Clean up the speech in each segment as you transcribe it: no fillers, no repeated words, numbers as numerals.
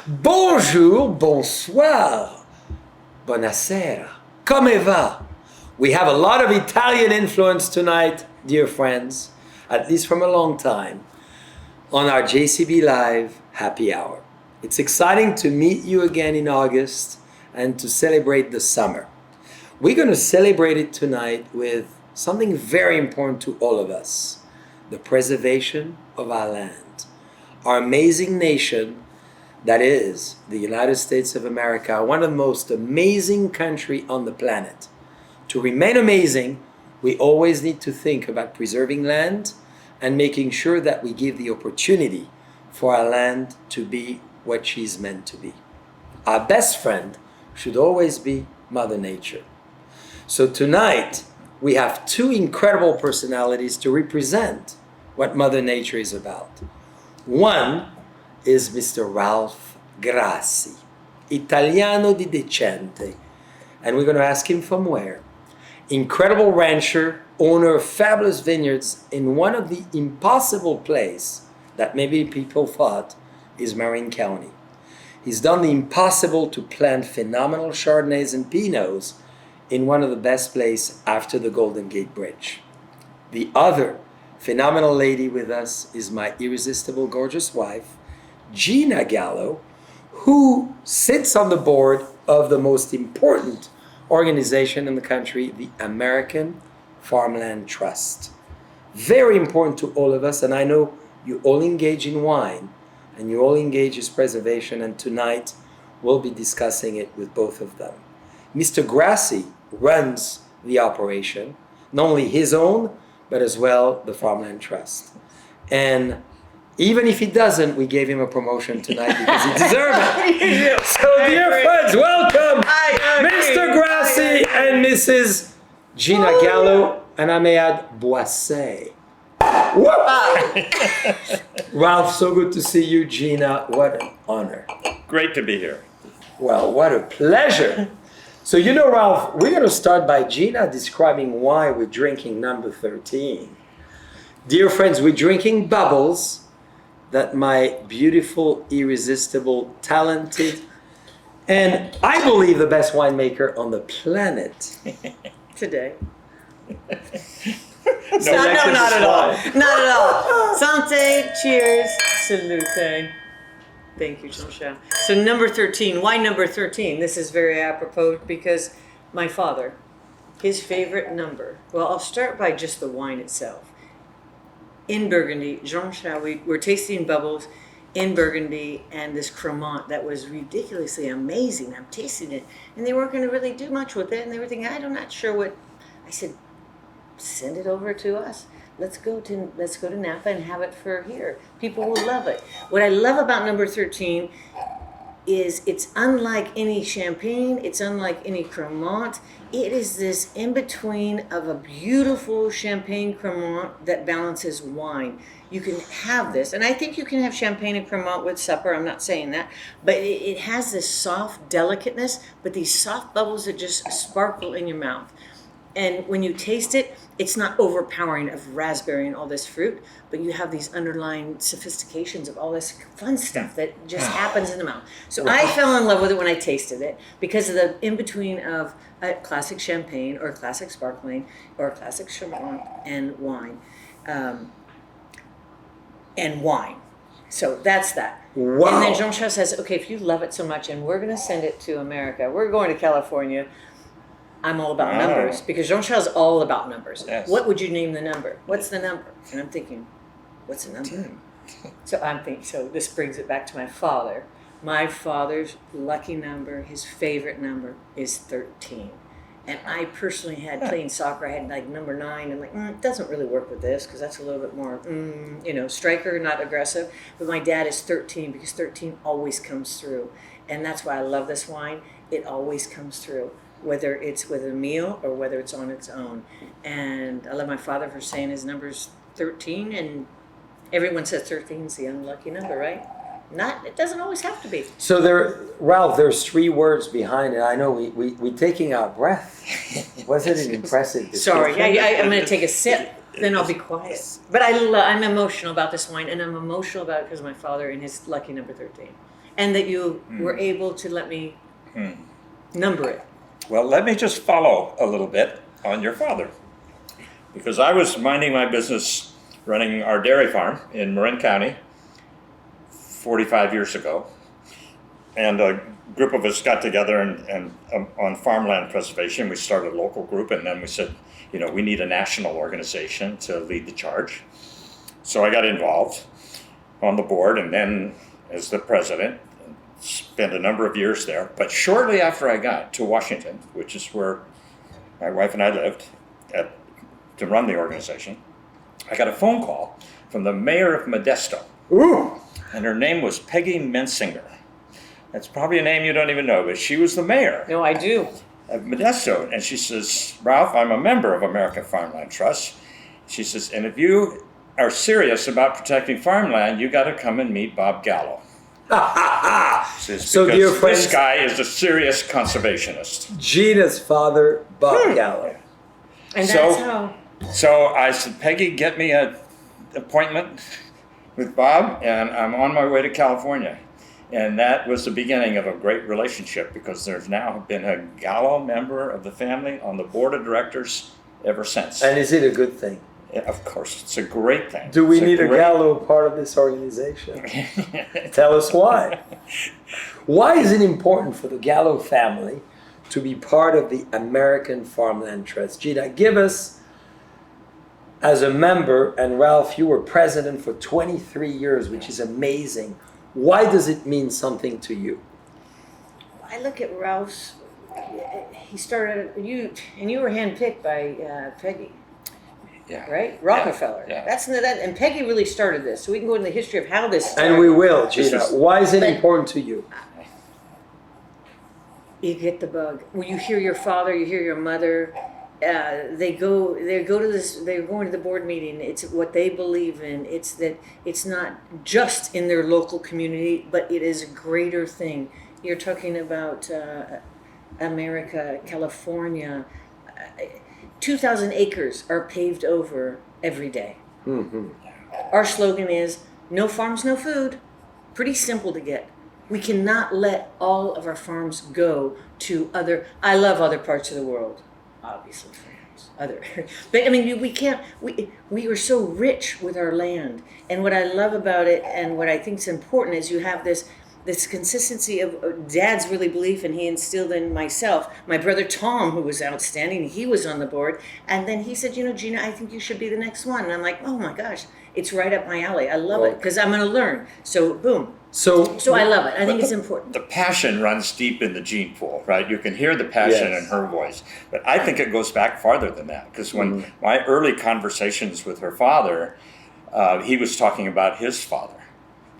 Bonjour, bonsoir, buonasera, come va? We have a lot of Italian influence tonight, dear friends, at least from a long time, on our JCB Live Happy Hour. It's exciting to meet you again in August and to celebrate the summer. We're going to celebrate it tonight with something very important to all of us, the preservation of our land. Our amazing nation that is the United States of America, one of the most amazing countries on the planet. To remain amazing, we always need to think about preserving land and making sure that we give the opportunity for our land to be what she's meant to be. Our best friend should always be Mother Nature. So tonight, we have two incredible personalities to represent what Mother Nature is about. One is Mr. Ralph Grossi, Italiano di Decente. And we're going to ask him from where. Incredible rancher, owner of fabulous vineyards in one of the impossible place that maybe people thought is Marin County. He's done the impossible to plant phenomenal Chardonnays and Pinots in one of the best places after the Golden Gate Bridge. The other phenomenal lady with us is my irresistible, gorgeous wife, Gina Gallo, who sits on the board of the most important organization in the country, the American Farmland Trust. Very important to all of us, and I know you all engage in wine, and you all engage in preservation, and tonight we'll be discussing it with both of them. Mr. Grossi runs the operation, not only his own, but as well the Farmland Trust. And even if he doesn't, we gave him a promotion tonight because he deserved it. So dear friends, welcome Mr. Grossi and Mrs. Gina Gallo, and I may add, Boisset. Ralph, so good to see you. Gina, what an honor. Great to be here. Well, what a pleasure. So you know, Ralph, we're going to start by Gina describing why we're drinking number 13. Dear friends, we're drinking bubbles that my beautiful, irresistible, talented, and I believe the best winemaker on the planet today. No, not at all. Not at all. Santé, cheers, salute. Thank you, Jean-Charles. So number 13, why number 13? This is very apropos because my father, his favorite number, well, I'll start by just the wine itself. In Burgundy, Jean-Charles, we're tasting bubbles in Burgundy and this Cremant that was ridiculously amazing. I'm tasting it. And they weren't going to really do much with it. And they were thinking, I'm not sure what. I said, send it over to us. Let's go to Napa and have it for here. People will love it. What I love about number 13 is it's unlike any champagne. It's unlike any Cremant. It is this in-between of a beautiful champagne Cremant that balances wine. You can have this, and I think you can have champagne and Cremant with supper. I'm not saying that, but it has this soft delicateness, but these soft bubbles that just sparkle in your mouth. And when you taste it, it's not overpowering of raspberry and all this fruit, but you have these underlying sophistications of all this fun stuff that just happens in the mouth. So I fell in love with it when I tasted it because of the in-between of a classic champagne or a classic sparkling or a classic Chardonnay and wine. So that's that. Wow. And then Jean-Charles says, okay, if you love it so much and we're going to send it to America, we're going to California. I'm all about numbers because Jean-Charles is all about numbers. Yes. What would you name the number? What's the number? And I'm thinking, what's the number? 10. So this brings it back to my father. My father's lucky number, his favorite number is 13. And I personally had playing soccer, I had like number 9. I'm like, it doesn't really work with this because that's a little bit more, striker, not aggressive. But my dad is 13 because 13 always comes through. And that's why I love this wine. It always comes through, whether it's with a meal or whether it's on its own. And I love my father for saying his number's 13, and everyone says 13 is the unlucky number, right? It doesn't always have to be. So Ralph, there's 3 words behind it. I know we're taking our breath. Was it an impressive description? Sorry, I'm going to take a sip, then I'll be quiet. But I'm emotional about this wine, and I'm emotional about it because of my father and his lucky number 13. and that you were able to let me number it. Well, let me just follow a little bit on your father. Because I was minding my business running our dairy farm in Marin County 45 years ago. And a group of us got together and on farmland preservation, we started a local group, and then we said, we need a national organization to lead the charge. So I got involved on the board, and then as the president, spent a number of years there. But shortly after I got to Washington, which is where my wife and I lived to run the organization, I got a phone call from the mayor of Modesto. Ooh. And her name was Peggy Mensinger. That's probably a name you don't even know, but she was the mayor No, I do. of Modesto. And she says, Ralph, I'm a member of American Farmland Trust. She says, and if you are serious about protecting farmland, you got to come and meet Bob Gallo. Says, So, because dear friends, this guy is a serious conservationist. Gina's father, Bob Gallo. And So- that's how. So I said, Peggy, get me an appointment with Bob, and I'm on my way to California. And that was the beginning of a great relationship, because there's now been a Gallo member of the family on the board of directors ever since. And is it a good thing? Yeah, of course, it's a great thing. Do we It's need a great- Gallo part of this organization? Tell us why. Why is it important for the Gallo family to be part of the American Farmland Trust? Gina, give us, as a member, and Ralph, you were president for 23 years, which is amazing. Why does it mean something to you? I look at Ralph's. He started you were handpicked by Peggy, Yeah. right? Rockefeller. Yeah. That's that, and Peggy really started this. So we can go into the history of how this started. And we will, This Gina. is- Why is it But- important to you? You get the bug. When you hear your father, you hear your mother. They go to this. They're going to the board meeting. It's what they believe in. It's that it's not just in their local community, but it is a greater thing. You're talking about America, California. 2,000 acres are paved over every day. Mm-hmm. Our slogan is no farms, no food. Pretty simple to get. We cannot let all of our farms go to I love other parts of the world, obviously, France, but I mean, we can't, we are so rich with our land. And what I love about it, and what I think is important, is you have this consistency of Dad's really belief, and he instilled in myself. My brother Tom, who was outstanding, he was on the board, and then he said, Gina, I think you should be the next one. And I'm like, oh my gosh, it's right up my alley. I love it, because I'm going to learn. So boom. So I love it. I think it's important. The passion runs deep in the gene pool, right? You can hear the passion Yes. in her voice. But I think it goes back farther than that, because when my early conversations with her father, he was talking about his father,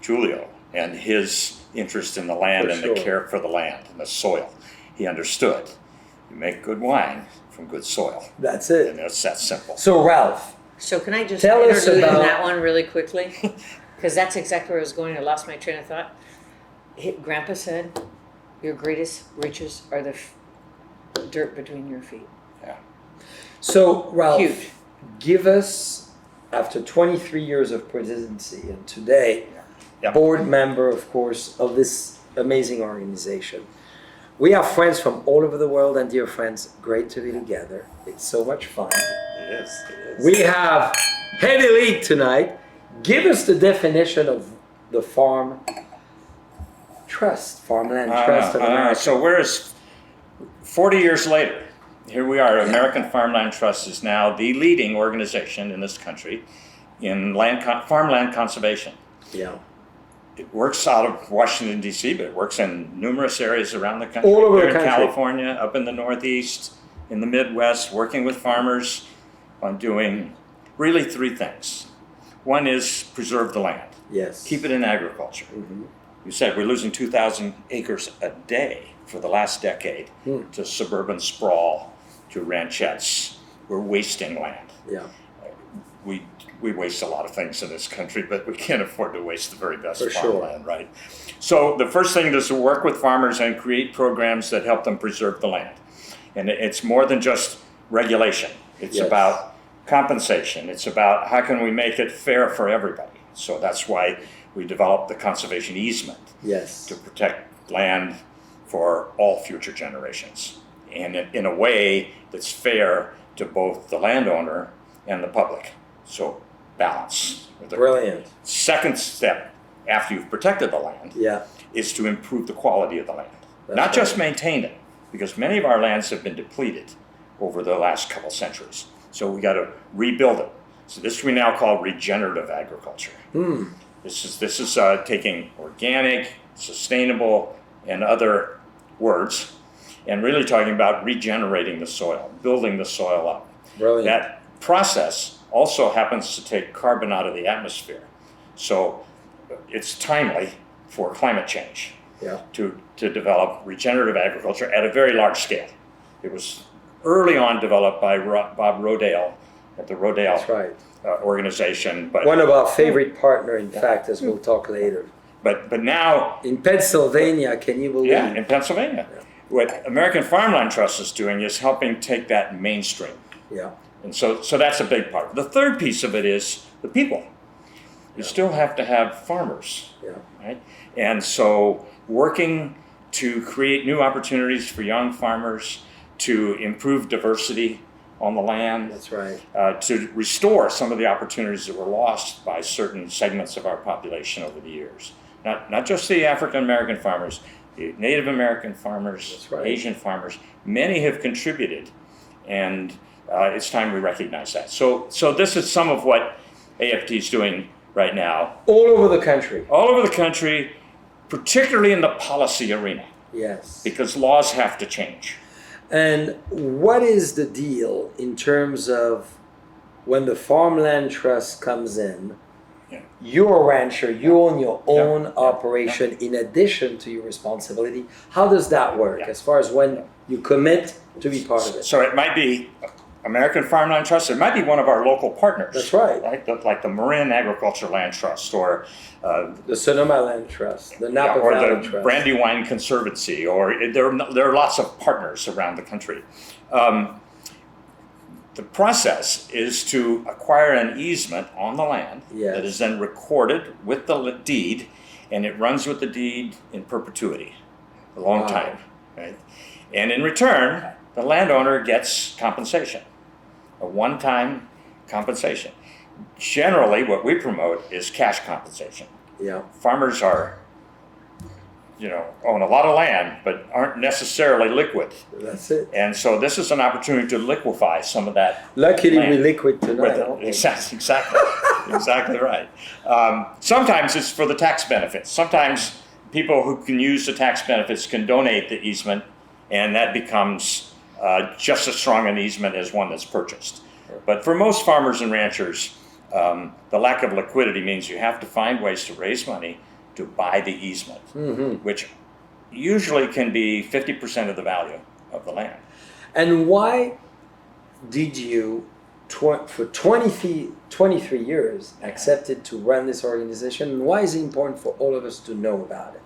Julio, and his interest in the land For and sure. the care for the land and the soil. He understood. You make good wine from good soil. That's And it. it's that simple. So, Ralph, So can I just Tell us interlude about- in that one really quickly? Because that's exactly where I was going. I lost my train of thought. Grandpa said, your greatest riches are the dirt between your feet. Yeah. So, Ralph, Huge. give us, after 23 years of presidency and today, Yeah. board member, of course, of this amazing organization. We have friends from all over the world, and dear friends, great to be together. It's so much fun. It is. It is. We have heavy lead tonight. Give us the definition of the farmland trust of America. So whereas 40 years later, here we are, American Farmland Trust is now the leading organization in this country in farmland conservation. Yeah. It works out of Washington, D.C., but it works in numerous areas around the country. All over Here the in country. California, up in the Northeast, in the Midwest, working with farmers on doing really three things. One is preserve the land, Yes. keep it in agriculture. Mm-hmm. You said we're losing 2,000 acres a day for the last decade Hmm. to suburban sprawl, to ranchettes. We're wasting land. Yeah. We waste a lot of things in this country, but we can't afford to waste the very best For sure. farmland, right? So the first thing is to work with farmers and create programs that help them preserve the land. And it's more than just regulation. It's Yes. about compensation. It's about how can we make it fair for everybody. So that's why we developed the conservation easement Yes. to protect land for all future generations, and in a way that's fair to both the landowner and the public. So balance. The Brilliant. second step after you've protected the land Yeah. is to improve the quality of the land. That's Not just right. maintain it, because many of our lands have been depleted over the last couple centuries. So we got to rebuild it. So this we now call regenerative agriculture. This is taking organic, sustainable, and other words, and really talking about regenerating the soil, building the soil up. Brilliant. That process also happens to take carbon out of the atmosphere. So it's timely for climate change Yeah. to develop regenerative agriculture at a very large scale. It was early on developed by Bob Rodale at the Rodale That's right. organization, but One of our favorite partner, in fact, as we'll talk later. but now, In Pennsylvania, can you believe? yeah, in Pennsylvania, what American Farmland Trust is doing is helping take that mainstream, Yeah. and so that's a big part. The third piece of it is the people. You still have to have farmers, Yeah. right? And so working to create new opportunities for young farmers, to improve diversity on the land, That's right. to restore some of the opportunities that were lost by certain segments of our population over the years. Not just the African American farmers, the Native American farmers, That's right. Asian farmers, many have contributed, and it's time we recognize that. So this is some of what AFT is doing right now, All over the country. all over the country, particularly in the policy arena, Yes. because laws have to change. And what is the deal in terms of when the Farmland Trust comes in? Yeah. You're a rancher, you own your own Yeah. operation in addition to your responsibility. How does that work Yeah. as far as when you commit to be part of it? So it might be American Farmland Trust. It might be one of our local partners. That's right. Like the Marin Agriculture Land Trust, or The Sonoma Land Trust, the Napa or Valley the Trust. Brandywine Conservancy, or there are lots of partners around the country. The process is to acquire an easement on the land Yes. that is then recorded with the deed, and it runs with the deed in perpetuity, a long Wow. time. Right? And in return, the landowner gets compensation, a one-time compensation. Generally, what we promote is cash compensation. Yeah. Farmers own a lot of land, but aren't necessarily liquid. That's it. And so this is an opportunity to liquefy some of that. Luckily, land we liquid with tonight. it. aren't we? Exactly right. Sometimes it's for the tax benefits. Sometimes people who can use the tax benefits can donate the easement, and that becomes just as strong an easement as one that's purchased. But for most farmers and ranchers, the lack of liquidity means you have to find ways to raise money to buy the easement, which usually can be 50% of the value of the land. And why did you, for 23 years, accepted to run this organization? And why is it important for all of us to know about it?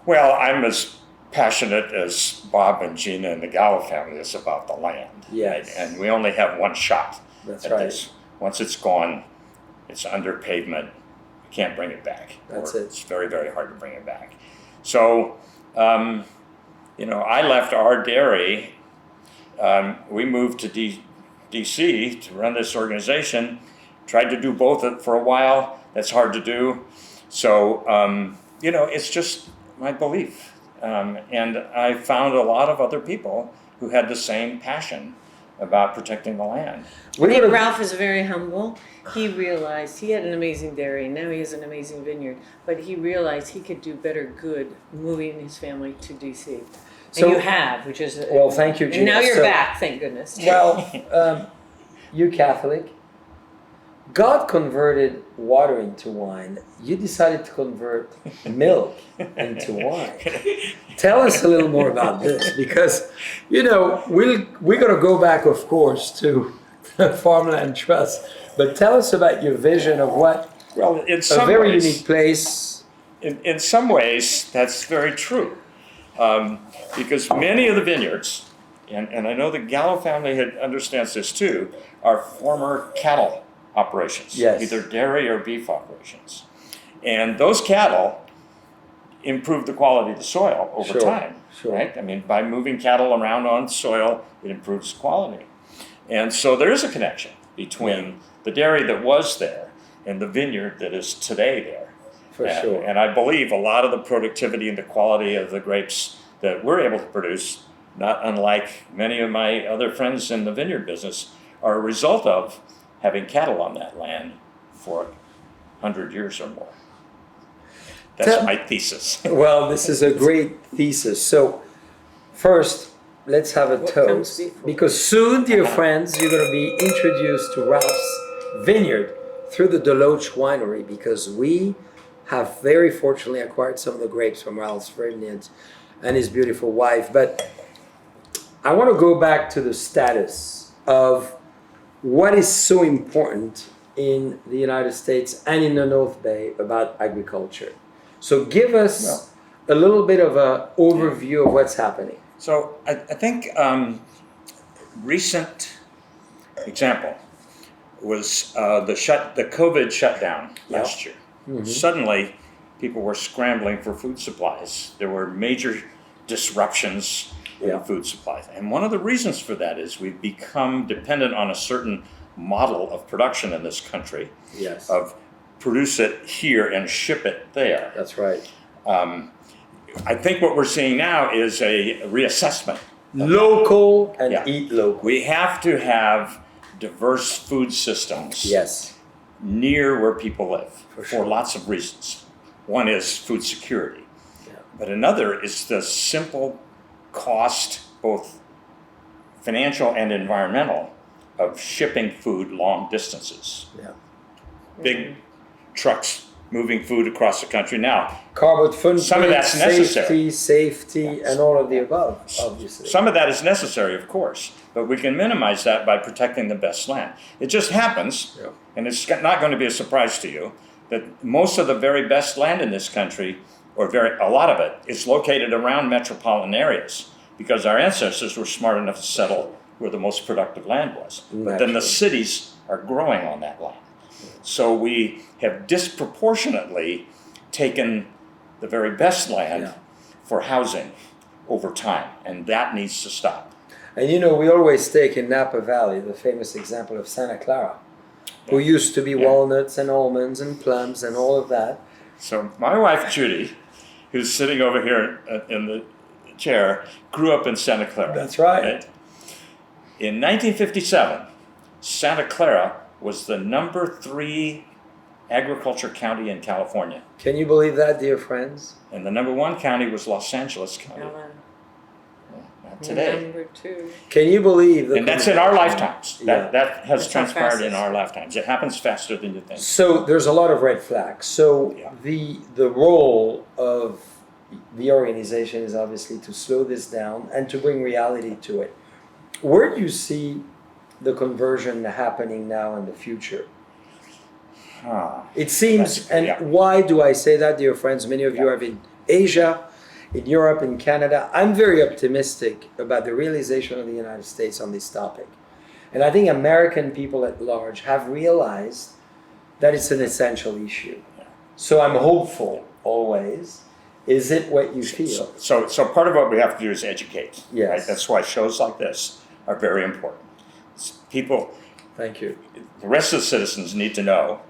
Well, I'm as passionate as Bob and Gina and the Gallo family is about the land. Yes. And we only have one shot That's at right. this. Once it's gone, it's under pavement. You can't bring it back. That's Or it. It's very, very hard to bring it back. So, I left our dairy. We moved to D.C. to run this organization. Tried to do both for a while. That's hard to do. So, it's just my belief. And I found a lot of other people who had the same passion about protecting the land. Ralph is very humble. He realized he had an amazing dairy, and now he has an amazing vineyard. But he realized he could do better good moving his family to DC. So- And you have, which is Well, thank you, and Gina. now you're So- back, thank goodness. Well, you're Catholic. God converted water into wine. You decided to convert milk into wine. Tell us a little more about this, because we're going to go back, of course, to the Farmland Trust. But tell us about your vision of what Well, in a some very ways, unique place. in some ways, that's very true. Because many of the vineyards, and I know the Gallo family understands this too, are former cattle operations, Yes. either dairy or beef operations. And those cattle improve the quality of the soil over Sure, time, sure. right? I mean, by moving cattle around on soil, it improves quality. And so there is a connection between the dairy that was there and the vineyard that is today there. For sure. And I believe a lot of the productivity and the quality of the grapes that we're able to produce, not unlike many of my other friends in the vineyard business, are a result of having cattle on that land for 100 years or more. That's my thesis. Well, this is a great thesis. So, first, let's have a What comes toast. before? Because soon, dear friends, you're going to be introduced to Ralph's vineyard through the Deloach winery, because we have very fortunately acquired some of the grapes from Ralph's vineyard and his beautiful wife. But I want to go back to the status of what is so important in the United States and in the North Bay about agriculture. So give us a little bit of an overview of what's happening. So I think recent example was the COVID shutdown last year. Mm-hmm. Suddenly, people were scrambling for food supplies. There were major disruptions in the food supplies. And one of the reasons for that is we've become dependent on a certain model of production in this country. Yes. Of produce it here and ship it there. That's right. I think what we're seeing now is a reassessment. Local and Yeah. eat local. We have to have diverse food systems Yes. near where people live For sure. lots of reasons. One is food security, Yeah. but another is the simple cost, both financial and environmental, of shipping food long distances. Yeah. Big trucks moving food across the country now. Carbon footprint, Some of that's necessary. safety, and all of the above, obviously. Some of that is necessary, of course, but we can minimize that by protecting the best land. It just happens, Yeah. and it's not going to be a surprise to you, that most of the very best land in this country, or a lot of it, is located around metropolitan areas, because our ancestors were smart enough to settle where the most productive land was. But then the Naturally. cities are growing on that land. So we have disproportionately taken the very best land Yeah. for housing over time, and that needs to stop. And you know, we always take in Napa Valley the famous example of Santa Clara, who used to be walnuts and almonds and plums and all of that. So my wife Judy, who's sitting over here in the chair, grew up in Santa Clara. That's right. In 1957, Santa Clara was the number 3 agriculture county in California. Can you believe that, dear friends? And the number 1 county was Los Angeles County. Not today. Number 2. Can you believe that? And that's in our lifetimes. Yeah. That has That's how transpired fast in it our is. lifetimes. It happens faster than you think. So there's a lot of red flags. So Yeah. the role of the organization is obviously to slow this down and to bring reality to it. Where do you see the conversion happening now in the future? It seems, and yeah. why do I say that, dear friends? Many of you are in Asia, in Europe, in Canada. I'm very optimistic about the realization of the United States on this topic. And I think American people at large have realized that it's an essential issue. So I'm hopeful always. Is it what you feel? So part of what we have to do is educate. Yes. Right? That's why shows like this are very important. People, Thank you. the rest of the citizens need to know,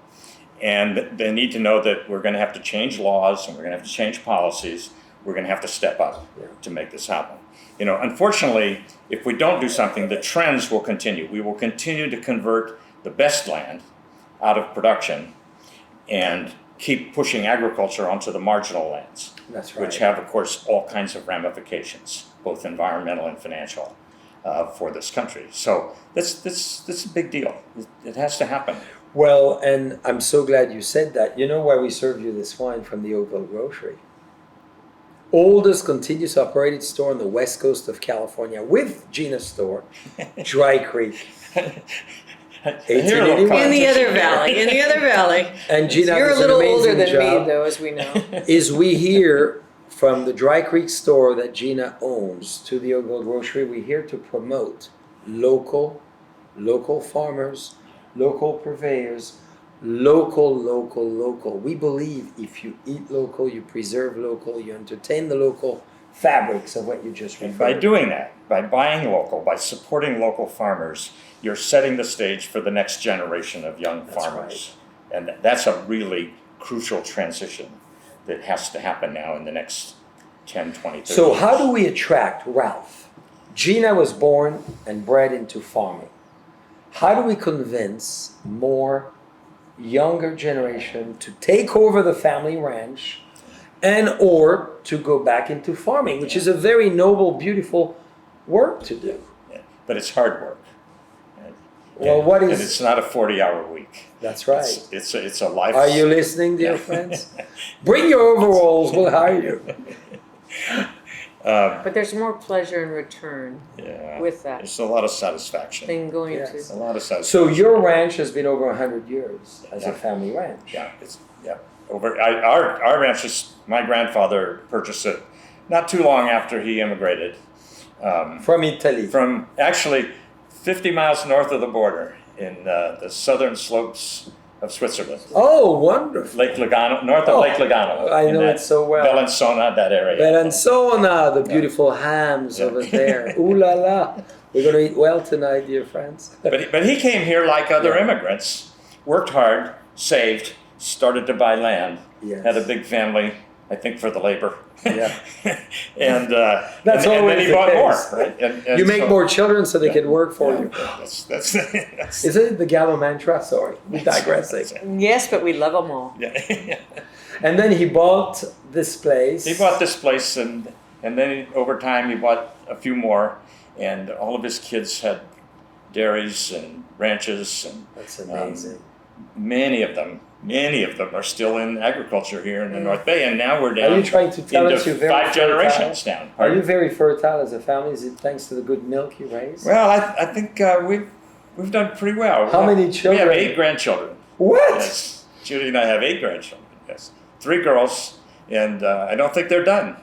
and they need to know that we're going to have to change laws and we're going to have to change policies. We're going to have to step up to make this happen. You know, unfortunately, if we don't do something, the trends will continue. We will continue to convert the best land out of production and keep pushing agriculture onto the marginal lands, That's right. which have, of course, all kinds of ramifications, both environmental and financial, for this country. So that's a big deal. It has to happen. Well, and I'm so glad you said that. You know why we serve you this wine from the Oakville Grocery? Oldest continuous operated store on the west coast of California with Gina's store, Dry Creek. 1881. In the other valley. In the other valley. And Gina You're a does an little older amazing than job. me, though, as we know. Is we hear from the Dry Creek store that Gina owns to the Oakville Grocery, we're here to promote local farmers, local purveyors, local, local, local. We believe if you eat local, you preserve local, you entertain the local fabrics of what you just And referred by to. doing that, by buying local, by supporting local farmers, you're setting the stage for the next generation of young That's farmers. And that's a really crucial transition that has to happen now in the next 10, 20, 30 So years. how do we attract Ralph? Gina was born and bred into farming. How do we convince more younger generation to take over the family ranch and or to go back into farming, which is a very noble, beautiful work to do? Yeah. But it's hard work. Well, what And is... it's not a 40-hour week. That's right. It's a life. Are you listening, dear Yeah. friends? Bring your overalls, we'll hire you. But there's more pleasure in return Yeah. with that There's a lot of satisfaction. than going Yes. A to. lot of satisfaction. So your ranch has been over 100 years as a Yeah. family ranch. Yeah, our ranch is, my grandfather purchased it not too long after he immigrated From Italy. from actually 50 miles north of the border in the southern slopes of Switzerland. Oh, wonderful. Lake Lugano, north of Oh, Lake Lugano. I in know that it so well. Bellinzona, that area. Bellinzona, the beautiful hams Yeah. over there. Ooh la la. We're going to eat well tonight, dear friends. But he came here like other Yeah. immigrants, worked hard, saved, started to buy land, Yes. had a big family, I think for the labor. Yeah. and That's and then always he the bought more. case. Right? And You make so- more children so they Yeah. can work for Yeah, you. that's Isn't it the Gallo Trust? Sorry, we're digressing. Yes, but we love them all. Yeah. And then he bought this place. He bought this place, and then over time he bought a few more, and all of his kids had dairies and ranches, and That's amazing. many of them are still in agriculture here in the North Bay, and now we're Are down you trying to tell into us you're very 5 generations fertile? down. Are you very fertile as a family? Is it thanks to the good milk you raise? Well, I think we've done pretty well. How many We children? have 8 grandchildren. What? Yes, Judy and I have 8 grandchildren. Yes, 3 girls, and I don't think they're done.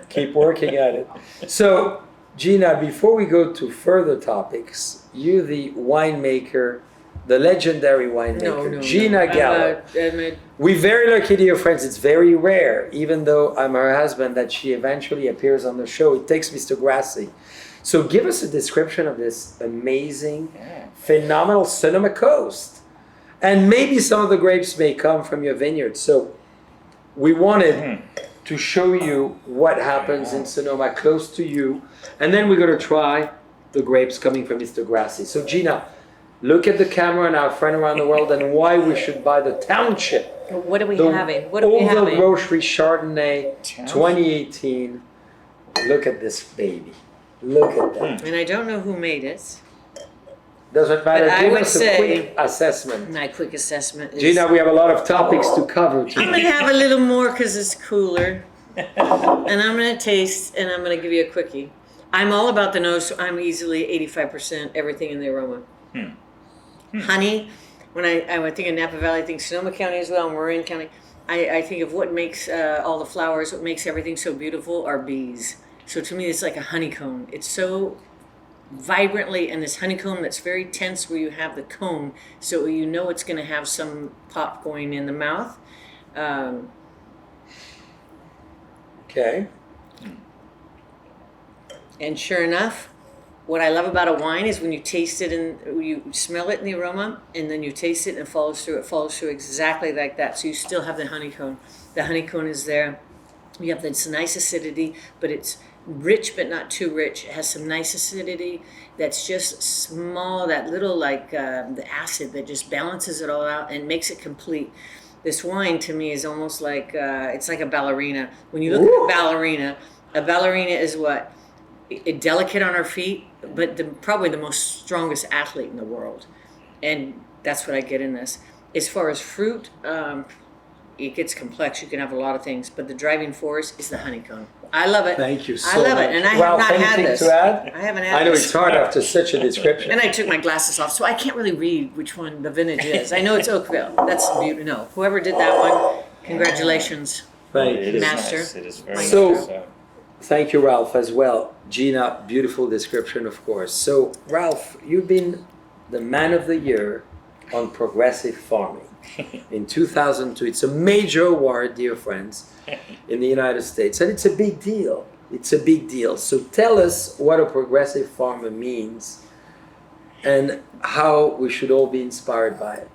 Keep working at it. So, Gina, before we go to further topics, you're the winemaker, the legendary winemaker, Gina Gallo. We're very lucky, dear friends. It's very rare, even though I'm her husband, that she eventually appears on the show. It takes Mr. Grossi. So give us a description of this amazing, phenomenal Sonoma Coast. And maybe some of the grapes may come from your vineyard. So we wanted to show you what happens in Sonoma close to you. And then we're going to try the grapes coming from Mr. Grossi. So Gina, look at the camera and our friend around the world and why we should buy the Township. What are we The having? What are we Old having? Grocery Chardonnay Township. 2018. Look at this baby. Look at that. And I don't know who made it. Doesn't matter. But I Give would us a say- quick assessment. My quick assessment is Gina, we have a lot of topics to cover I'm today. going to have a little more because it's cooler. And I'm going to taste and I'm going to give you a quickie. I'm all about the nose, so I'm easily 85% everything in the aroma. Honey, when I think of Napa Valley, I think Sonoma County as well, Marin County. I think of what makes all the flowers, what makes everything so beautiful are bees. So to me, it's like a honeycomb. It's so vibrantly, and this honeycomb that's very tense where you have the comb, so you know it's going to have some pop going in the mouth. Okay. And sure enough, what I love about a wine is when you taste it and you smell it in the aroma, and then you taste it and it follows through. It follows through exactly like that. So you still have the honeycomb. The honeycomb is there. You have this nice acidity, but it's rich but not too rich. It has some nice acidity that's just small, that little like the acid that just balances it all out and makes it complete. This wine to me is almost like, it's like a ballerina. When you look Ooh. at a ballerina is what? Delicate on her feet, but probably the most strongest athlete in the world. And that's what I get in this. As far as fruit, it gets complex. You can have a lot of things, but the driving force is the honeycomb. I love it. Thank you so I love much. it, and I Ralph, have not had anything this. to add? I haven't had I know this. it's hard after such a description. And I took my glasses off, so I can't really read which one the vintage is. I know it's Oakville. That's beautiful. No, whoever did that one, congratulations. Thank It you. is Master. nice. It is very So- nice. Thank you, Ralph, as well. Gina, beautiful description, of course. So, Ralph, you've been the man of the year on progressive farming in 2002. It's a major award, dear friends, in the United States, and it's a big deal. It's a big deal. So tell us what a progressive farmer means and how we should all be inspired by it.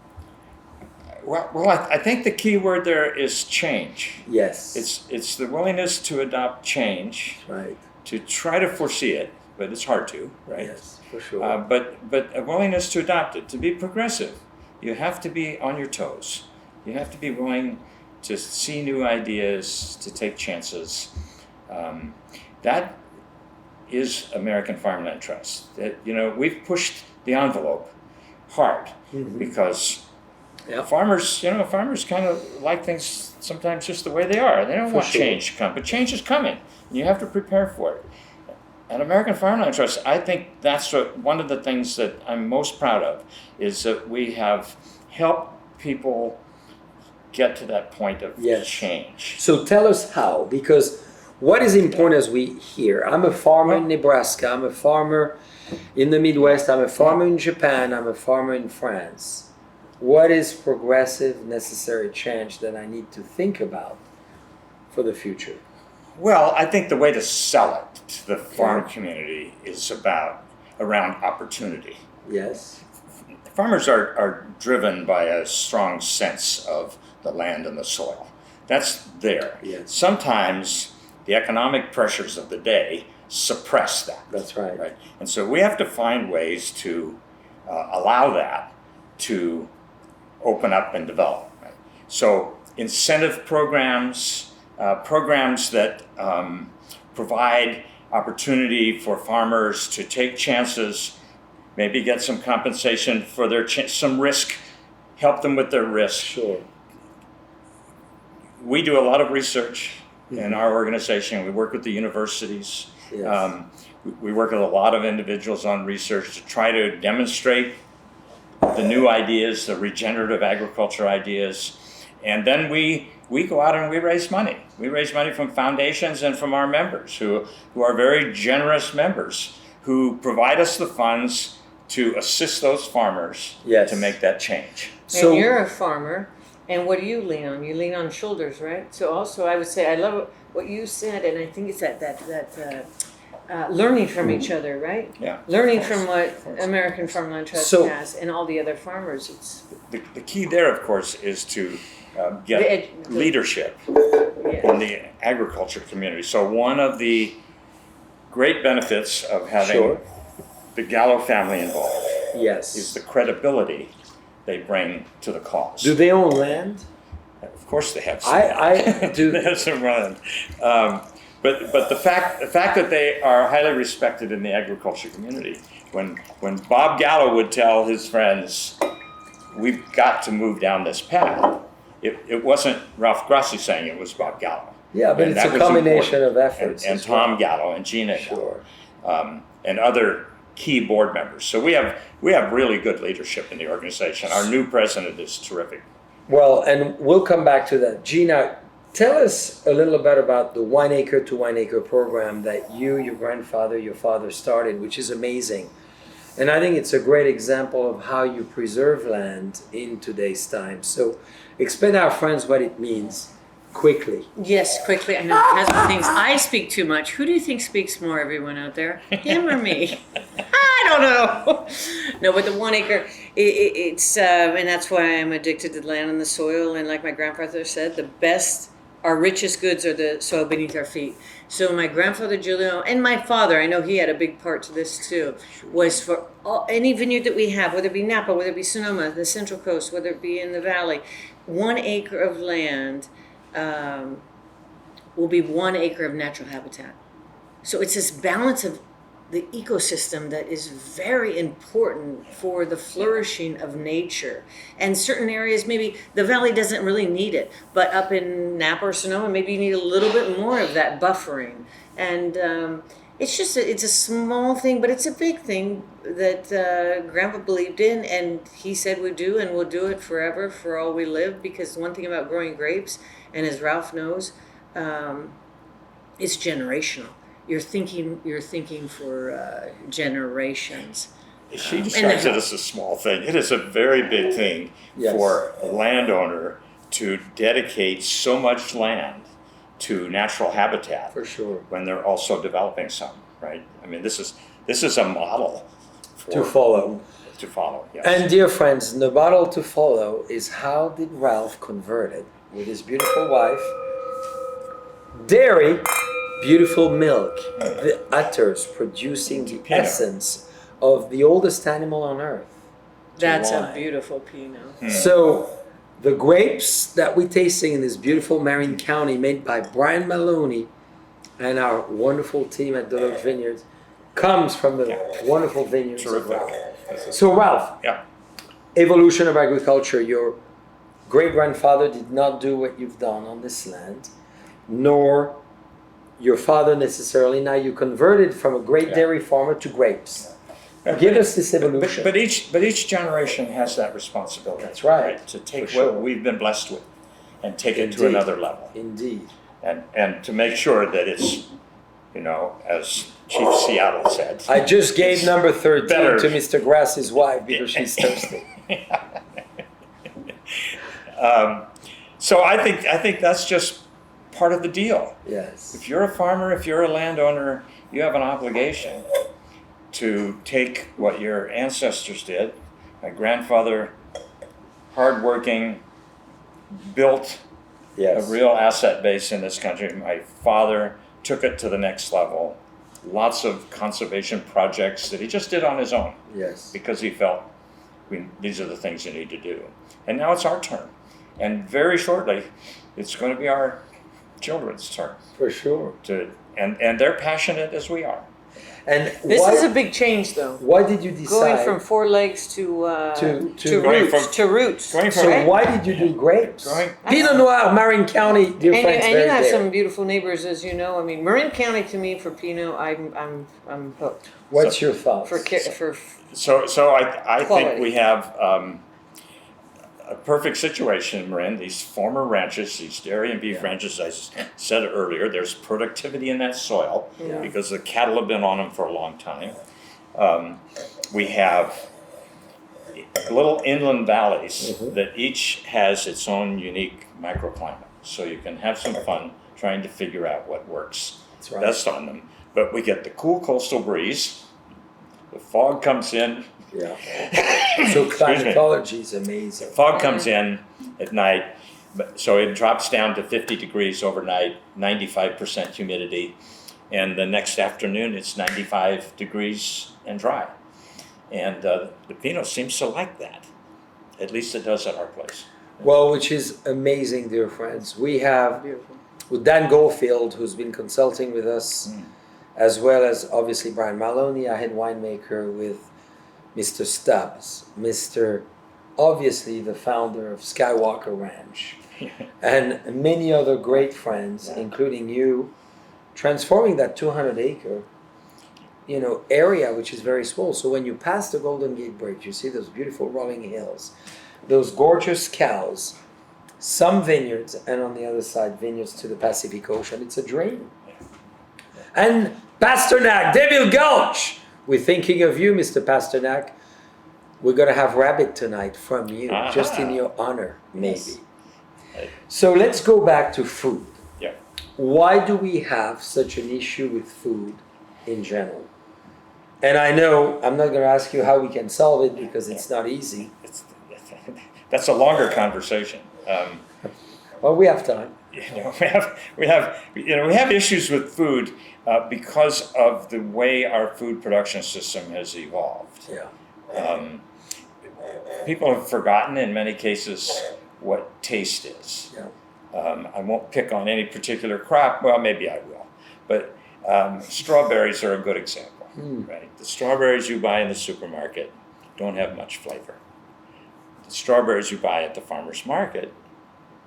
Well, I think the key word there is change. Yes. It's the willingness to adopt change, right. to try to foresee it, but it's hard to, right? Yes, for sure. But a willingness to adopt it, to be progressive. You have to be on your toes. You have to be willing to see new ideas, to take chances. That is American Farmland Trust. That, we've pushed the envelope hard because farmers kind of like things sometimes just the way they are. They don't want change to come, but change is coming, and you have to prepare for it. At American Farmland Trust, I think that's one of the things that I'm most proud of, is that we have helped people get to that point of change. So tell us how, because what is important as we hear, I'm a farmer in Nebraska, I'm a farmer in the Midwest, I'm a farmer in Japan, I'm a farmer in France. What is progressive, necessary change that I need to think about for the future? Well, I think the way to sell it to the farm community is around opportunity. Yes. Farmers are driven by a strong sense of the land and the soil. That's there. Yes. Sometimes the economic pressures of the day suppress that. That's right. And so we have to find ways to allow that to open up and develop. Right? So incentive programs, programs that provide opportunity for farmers to take chances, maybe get some compensation for their some risk, help them with their risk. Sure. We do a lot of research in our organization. We work with the universities. Yes. We work with a lot of individuals on research to try to demonstrate the new ideas, the regenerative agriculture ideas. And then we go out and we raise money. We raise money from foundations and from our members who are very generous members who provide us the funds to assist those farmers to make that change. And you're a farmer, and what do you lean on? You lean on shoulders, right? So also I would say I love what you said, and I think it's that learning from each other, right? Yeah. Learning from what American Farmland Trust has and all the other farmers. It's the key there, of course, is to get leadership in the agriculture community. So one of the great benefits of having the Gallo family involved is the credibility they bring to the cause. Do they own land? Of course they have some I do. They have some land. But the fact that they are highly respected in the agriculture community, when Bob Gallo would tell his friends, we've got to move down this path, it wasn't Ralph Grossi saying it, was Bob Gallo. Yeah, but it's a combination of efforts. And Tom Gallo and Gina Gallo, and other key board members. So we have really good leadership in the organization. Our new president is terrific. Well, and we'll come back to that. Gina, tell us a little bit about the 1 acre to 1 acre program that you, your grandfather, your father started, which is amazing. And I think it's a great example of how you preserve land in today's time. So explain to our friends what it means quickly. Yes, quickly. I know Hasbro thinks I speak too much. Who do you think speaks more, everyone out there? Him or me? I don't know. No, but the 1 acre, it's and that's why I'm addicted to the land and the soil. And like my grandfather said, our richest goods are the soil beneath our feet. So my grandfather Giulio and my father, I know he had a big part to this too, was for any vineyard that we have, whether it be Napa, whether it be Sonoma, the Central Coast, whether it be in the valley, 1 acre of land will be 1 acre of natural habitat. So it's this balance of the ecosystem that is very important for the flourishing of nature. And certain areas, maybe the valley doesn't really need it, but up in Napa or Sonoma, maybe you need a little bit more of that buffering. And it's a small thing, but it's a big thing that Grandpa believed in, and he said we do, and we'll do it forever, for all we live, because one thing about growing grapes, and as Ralph knows, it's generational. You're thinking for generations. She describes it as a small thing. It is a very big thing for a landowner to dedicate so much land to natural habitat. For sure. When they're also developing some, right? I mean, this is a model To follow. To follow, yes. And dear friends, the model to follow is how did Ralph convert it with his beautiful wife? Dairy, beautiful milk, the udders producing the essence of the oldest animal on earth. That's wine. a beautiful Pinot. So the grapes that we're tasting in this beautiful Marin County made by Brian Maloney and our wonderful team at Drought Vineyards comes from the wonderful vineyards of Terrific. Ralph. So Ralph, Yeah. evolution of agriculture, your great-grandfather did not do what you've done on this land, nor your father necessarily. Now you converted from a great dairy farmer to grapes. Give us this evolution. But each generation has that responsibility. That's right. To take For sure. what we've been blessed with and take it to Indeed. another level. Indeed. And to make sure that it's, as Chief Seattle said. I just gave number 13 better. to Mr. Grass's wife because she's thirsty. So I think that's just part of the deal. Yes. If you're a farmer, if you're a landowner, you have an obligation to take what your ancestors did. My grandfather, hardworking, built Yes. a real asset base in this country. My father took it to the next level. Lots of conservation projects that he just did on his own Yes. because he felt these are the things you need to do. And now it's our turn. And very shortly, it's going to be our children's turn. For sure. And they're passionate as we are. And This why, is a big change, though. why did you decide? Going from four legs to Going roots. To roots. Going So from why did you do grapes? Going- Pinot Noir, Marin County, dear And friends, you very have dear. some beautiful neighbors, as you know. I mean, Marin County to me for Pinot, I'm hooked. What's your thoughts? For So I Quality. think we have a perfect situation in Marin. These former ranches, these dairy and beef ranches, I said earlier, there's productivity in that soil because the cattle have been on them for a long time. We have little inland valleys that each has its own unique microclimate. So you can have some fun trying to figure out what works That's right. best on them. But we get the cool coastal breeze. The fog comes in. Yeah. So climatology is amazing. Fog comes in at night, so it drops down to 50 degrees overnight, 95% humidity, and the next afternoon it's 95 degrees and dry. And the Pinot seems to like that. At least it does at our place. Well, which is amazing, dear friends. We have beautiful. with Dan Goldfield, who's been consulting with us, as well as obviously Brian Maloney, our head winemaker, with Mr. Stubbs, obviously the founder of Skywalker Ranch, and many other great friends, including you, transforming that 200-acre, area, which is very small. So when you pass the Golden Gate Bridge, you see those beautiful rolling hills, those gorgeous cows, some vineyards, and on the other side, vineyards to the Pacific Ocean. It's a dream. And Pasternak, Deville Gulch. We're thinking of you, Mr. Pasternak. We're going to have rabbit tonight from you, just in your honor, maybe. Yes. So let's go back to food. Yeah. Why do we have such an issue with food in general? And I know I'm not going to ask you how we can solve it because it's not easy. That's a longer conversation. Well, we have time. We have issues with food because of the way our food production system has evolved. Yeah. People have forgotten in many cases what taste is. Yeah. I won't pick on any particular crop. Well, maybe I will. But strawberries are a good example. Right? The strawberries you buy in the supermarket don't have much flavor. The strawberries you buy at the farmer's market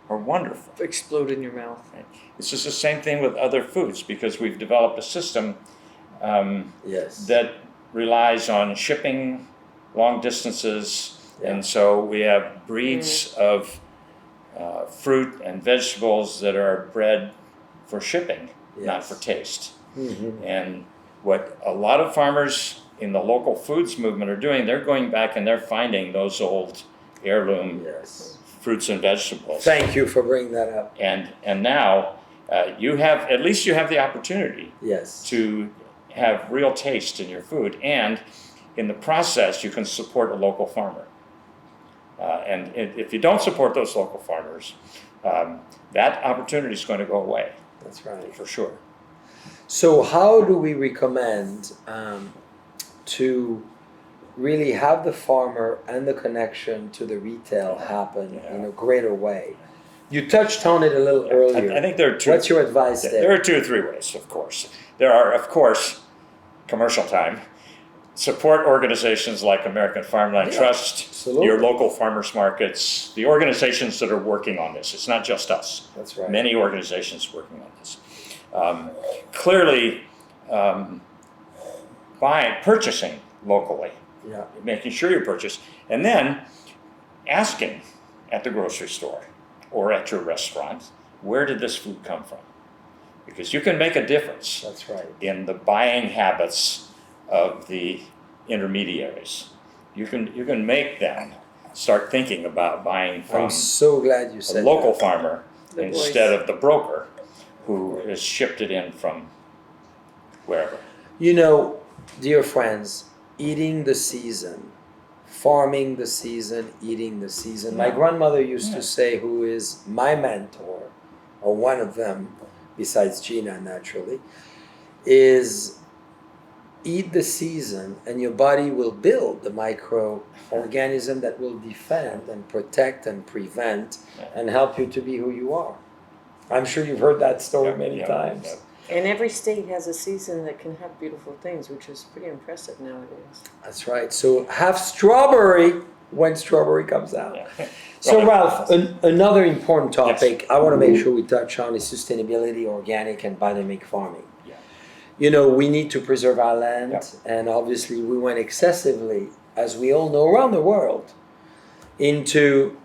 are wonderful. Explode in your mouth. Right? This is the same thing with other foods because we've developed a system Yes. that relies on shipping long distances, and so we have breeds of fruit and vegetables that are bred for shipping, not for taste. And what a lot of farmers in the local foods movement are doing, they're going back and they're finding those old heirloom Yes. fruits and vegetables. Thank you for bringing that up. And now you have, at least you have the opportunity Yes. to have real taste in your food, and in the process you can support a local farmer. And if you don't support those local farmers, that opportunity is going to go away. That's right. For sure. So how do we recommend to really have the farmer and the connection to the retail happen in a greater way? You touched on it a little earlier. I think there are two. What's your advice there? There are 2 or 3 ways, of course. There are, of course, commercial time. Support organizations like American Farmland Trust, absolutely. your local farmers markets, the organizations that are working on this. It's not just us. That's right. Many organizations working on this. Clearly, purchasing locally, Yeah. making sure you purchase, and then asking at the grocery store or at your restaurant, where did this food come from? Because you can make a difference That's right. in the buying habits of the intermediaries. You can make them start thinking about buying from I'm so glad you a said local that. farmer The instead voice. of the broker who has shipped it in from wherever. You know, dear friends, eating the season, farming the season, eating the season. My grandmother used to say, who is my mentor, or one of them, besides Gina naturally, is eat the season and your body will build the microorganism that will defend and protect and prevent and help you to be who you are. I'm sure you've heard that story many times. And every state has a season that can have beautiful things, which is pretty impressive nowadays. That's right. So have strawberry when strawberry comes out. Yeah. So Well, Ralph, another important topic I want to make sure we touch on is sustainability, organic and biodynamic farming. Yeah. You know, we need to preserve our land, Yeah. and obviously we went excessively, as we all know, around the world, into,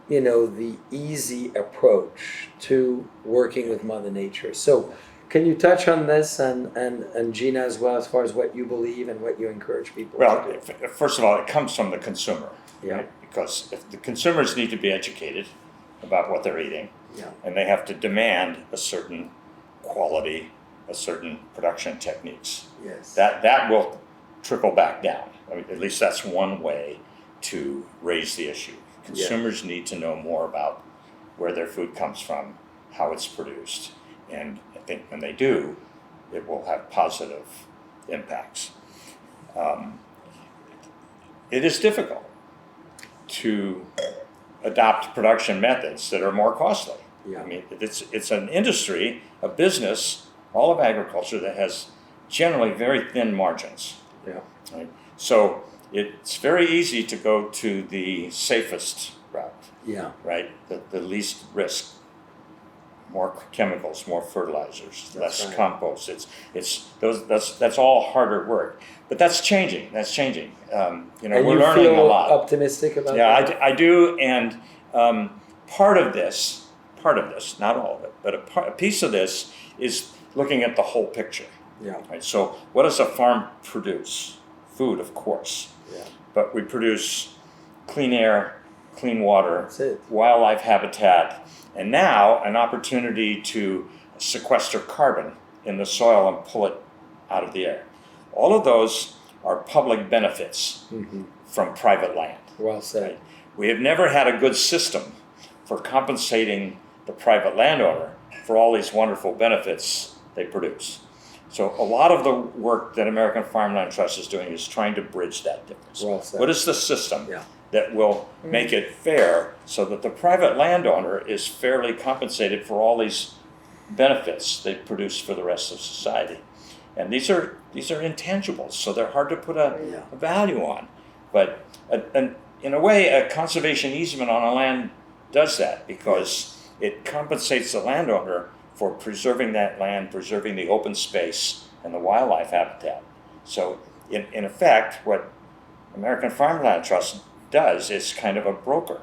you know, the easy approach to working with Mother Nature. So can you touch on this and Gina as well, as far as what you believe and what you encourage people Well, to do? first of all, it comes from the consumer. Yeah. Right? Because if the consumers need to be educated about what they're eating, Yeah. and they have to demand a certain quality, a certain production techniques. Yes. That will trickle back down. I mean, at least that's one way to raise the issue. Consumers need to know more about where their food comes from, how it's produced, and I think when they do, it will have positive impacts. It is difficult to adopt production methods that are more costly. Yeah. I mean, it's an industry, a business, all of agriculture that has generally very thin margins. Yeah. Right? So it's very easy to go to the safest route, Yeah. right? The least risk, more chemicals, more fertilizers, less right. compost. That's all harder work, but that's changing. That's changing. You know, And we're you learning feel a lot. optimistic about Yeah, that? I do, and part of this, not all of it, but a piece of this is looking at the whole picture. Yeah. Right. So, what does a farm produce? Food, of course, Yeah. but we produce clean air, clean water, That's it. wildlife habitat, and now an opportunity to sequester carbon in the soil and pull it out of the air. All of those are public benefits from private land. Well said. Right? We have never had a good system for compensating the private landowner for all these wonderful benefits they produce. So a lot of the work that American Farmland Trust is doing is trying to bridge that difference. Well said. What is the system Yeah. that will make it fair so that the private landowner is fairly compensated for all these benefits they produce for the rest of society? And these are intangibles, so they're hard to put a value on. But in a way, a conservation easement on a land does that because it compensates the landowner for preserving that land, preserving the open space and the wildlife habitat. So in effect, what American Farmland Trust does is kind of a broker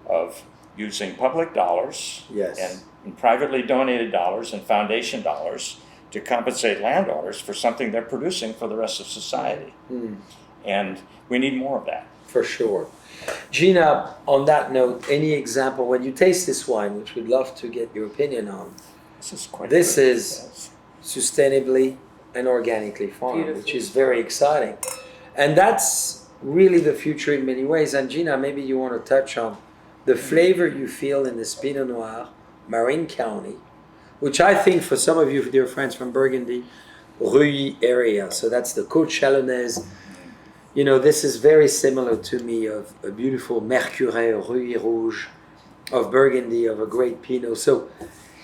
of using public dollars Yes. and privately donated dollars and foundation dollars to compensate landowners for something they're producing for the rest of society. And we need more of that. For sure. Gina, on that note, any example, when you taste this wine, which we'd love to get your opinion on, This is quite this good. is sustainably and organically farmed, Beautiful. which is very exciting. And that's really the future in many ways. And Gina, maybe you want to touch on the flavor you feel in this Pinot Noir, Marin County, which I think for some of you dear friends from Burgundy, Reuilly area, so that's the Côte Chalonnaise. You know, this is very similar to me of a beautiful Mercuret, Reuilly Rouge, of Burgundy, of a great Pinot. So,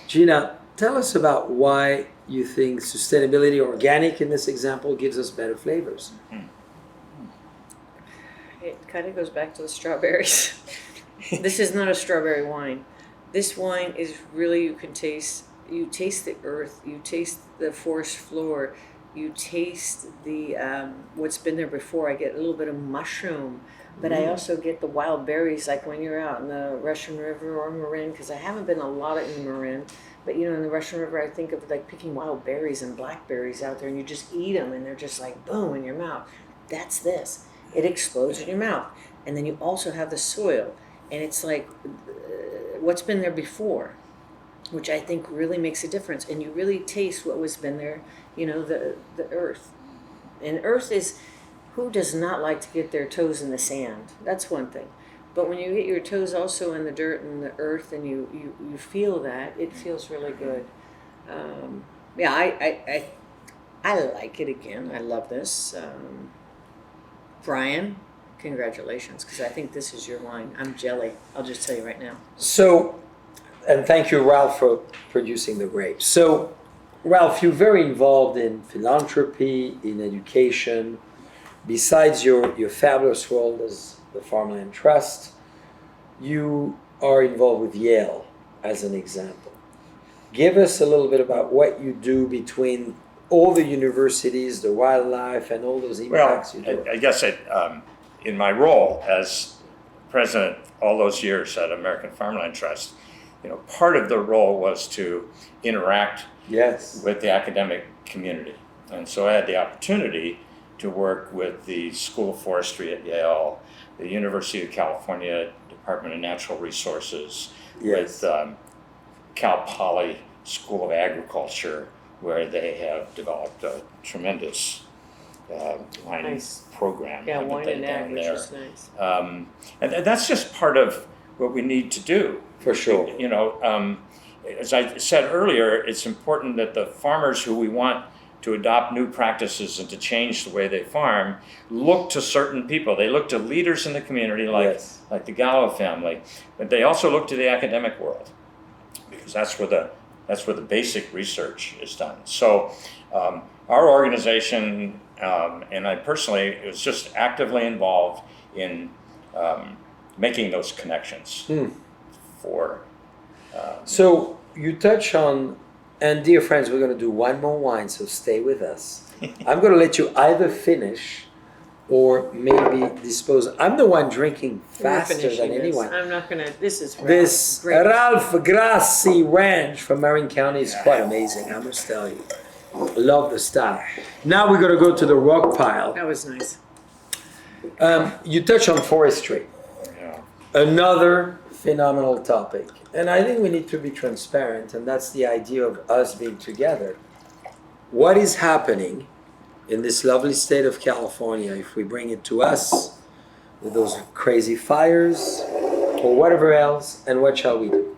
Gina, tell us about why you think sustainability, organic in this example, gives us better flavors. It kind of goes back to the strawberries. This is not a strawberry wine. This wine is really, you taste the earth, you taste the forest floor, you taste the what's been there before. I get a little bit of mushroom, but I also get the wild berries, like when you're out in the Russian River or Marin, because I haven't been a lot in Marin, but you know, in the Russian River, I think of like picking wild berries and blackberries out there, and you just eat them, and they're just like boom in your mouth. That's this. It explodes in your mouth, and then you also have the soil, and it's like what's been there before, which I think really makes a difference. And you really taste what was been there, you know, the earth. And earth is, who does not like to get their toes in the sand? That's one thing. But when you get your toes also in the dirt and the earth, and you feel that, it feels really good. Yeah, I like it again. I love this. Brian, congratulations, because I think this is your wine. I'm jelly. I'll just tell you right now. So, and thank you, Ralph, for producing the grapes. So, Ralph, you're very involved in philanthropy, in education. Besides your fabulous role as the Farmland Trust, you are involved with Yale, as an example. Give us a little bit about what you do between all the universities, the wildlife, and all those impacts you do. I guess in my role as president all those years at American Farmland Trust, you know, part of the role was to interact with the academic community. And so I had the opportunity to work with the School of Forestry at Yale, the University of California Department of Natural Resources, with Cal Poly School of Agriculture, where they have developed a tremendous wine program. Yeah, wine and ag, which there. is nice. And that's just part of what we need to do. For sure. You know, as I said earlier, it's important that the farmers who we want to adopt new practices and to change the way they farm look to certain people. They look to leaders in the community like the Gallo family, but they also look to the academic world, because that's where the basic research is done. So our organization and I personally was just actively involved in making those connections for. So you touch on, and dear friends, we're going to do one more wine, so stay with us. I'm going to let you either finish or maybe dispose. I'm the one drinking faster than anyone. I'm not going to, this is This great. Ralph Grossi Ranch from Marin County is quite amazing, I must tell you. Love the style. Now we're going to go to the rock pile. That was nice. You touch on forestry. Another phenomenal topic. And I think we need to be transparent, and that's the idea of us being together. What is happening in this lovely state of California, if we bring it to us, with those crazy fires, or whatever else, and what shall we do?